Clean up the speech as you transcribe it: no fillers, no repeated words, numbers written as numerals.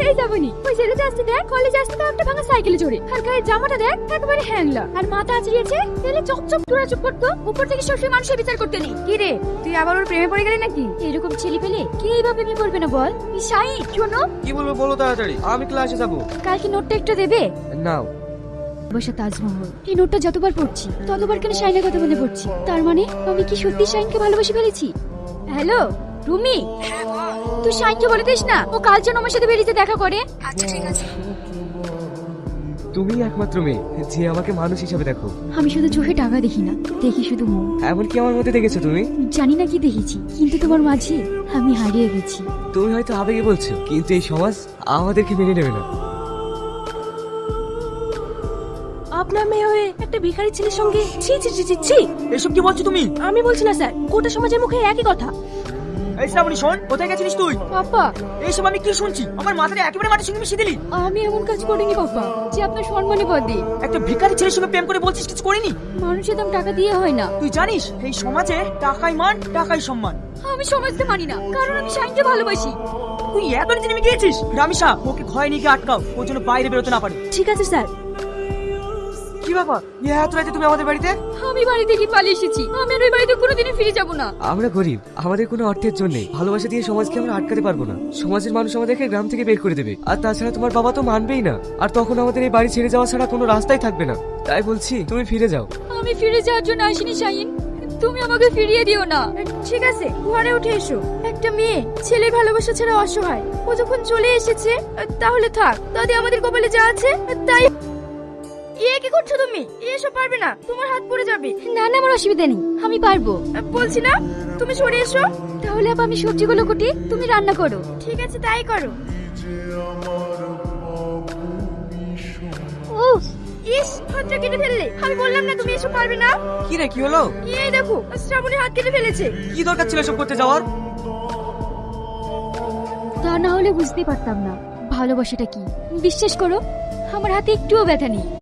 এই যাবনি ওই ছেলেটা আসতে দেখ, কলেজে আসতে তাও একটা ভাঙা সাইকেলে চড়ে, আর গায়ের জামাটা দেখ একেবারে হ্যাংলা, আর মাথা আঁচড়িয়েছে তেলে চকচক তোরা চুপ করতো, উপর থেকে সবসময় মানুষের বিচার করতে নেই। কি রে তুই আবার ওর প্রেমে পড়ে গেলি নাকি? এরকম ছেলে পেলে কে এইভাবে প্রেমে পড়বে না বল? শাহিন শোনো। কি বলবো বলো তাড়াতাড়ি, আমি ক্লাসে যাবো। কালকে নোটটা একটু দেবে? নাও। বসে তাজমহল, এই নোটটা যতবার পড়ছি ততবার কেন শাইনের কথা মনে পড়ছি। তার মানে আমি কি সত্যি শাইনকে ভালোবেসে ফেলেছি? হ্যালো রুমি, তুই শাইনকে বলে দিস না ও কাল যেন আমার সাথে বেরিয়ে দেখা করে। আচ্ছা ঠিক আছে। তুমি একমাত্র মেয়ে যে আমাকে মানুষ হিসেবে দেখো। আমি শুধু চোখে টাকা দেখি না, দেখি শুধু মন। এমনকি আমার মধ্যে দেখেছো তুমি? জানি না কি দেখেছি, কিন্তু তোমার মাঝে আমি হারিয়ে গেছি। তুমি হয়তো আবেগে বলছো, কিন্তু এই সমাজ আমাদেরকে মেনে নেবে না। আপনার মেয়ে হয়ে একটা ভিখারি ছেলের সঙ্গে ছি ছি ছি ছি ছি। এসব কি বলছো তুমি? আমি বলছি না স্যার, গোটা সমাজের মুখে একই কথা। এই শ্রাবণী শোন, কোথায় গেছিলিস তুই? পাপা, এইসব আমি কি শুনছি? আমার মাথাটা একেবারে মাটির সঙ্গে মিশিয়ে দিলি। আমি এমন কাজ করিনি পাপা যে আপনার সম্মানে বাদে। একটা ভিখারি ছেলের সঙ্গে প্রেম করে বলছিস কিছু করিনি? মানুষের দাম টাকা দিয়ে হয় না। তুই জানিস এই সমাজে টাকাই মান, টাকাই সম্মান। আমি সমাজকে মানি না, কারণ আমি শাইনকে ভালোবাসি। তুই এত নিচে নেমে গিয়েছিস? রামিসা, ওকে ঘরে নিয়ে গিয়ে আটকাও, ওর জন্য বাইরে বেরোতে না পারে। ঠিক আছে স্যার। কি ব্যাপার, এত রাতে তুমি আমাদের বাড়িতে? আমি বাড়ি থেকে পালিয়ে এসেছি, আমি আর ওই বাড়িতে কোনোদিনই ফিরে যাব না। আমরা গরিব, আমাদের কোনো অর্থের জন্য ভালোবাসা দিয়ে সমাজকে আমরা আটকাতে পারবো না। সমাজের মানুষ আমাদেরকে গ্রাম থেকে বের করে দেবে, আর তাছাড়া তোমার বাবা তো মানবেই না। আর তখন আমাদের এই বাড়ি ছেড়ে যাওয়া ছাড়া কোনো রাস্তাই থাকবে না। তাই বলছি তুমি ফিরে যাও। আমি ফিরে যাওয়ার জন্য আসিনি শাহিন, তুমি আমাকে ফিরিয়ে দিও না। ঠিক আছে, ঘরে উঠে এসো। একটা মেয়ে ছেলে ভালোবাসা ছাড়া অসহায়, ও যখন চলে এসেছে তাহলে থাক, তাতে আমাদের কপালে যা আছে তাই। কি করছো তুমি? এসব পারবে না, তোমার হাত পড়ে যাবে। না না, আমার অসুবিধা নেই, আমি পারবো। বলছি না, তুমি সরে এসো। তাহলে আপা আমি সবজিগুলো কুটি, তুমি রান্না করো। ঠিক আছে, তাই করো। উফ, ইস, হাতটা কেটে ফেললে। আমি বললাম না তুমি এসব পারবে না। কি রে, কি হলো? এই দেখো, শ্রাবণী হাত কেটে ফেলেছে। কি দরকার ছিল এসব করতে যাওয়ার? তা না হলে বুঝতেই পারতাম না ভালোবাসাটা কি। বিশ্বাস করো, আমার হাতে একটুও ব্যথা নেই।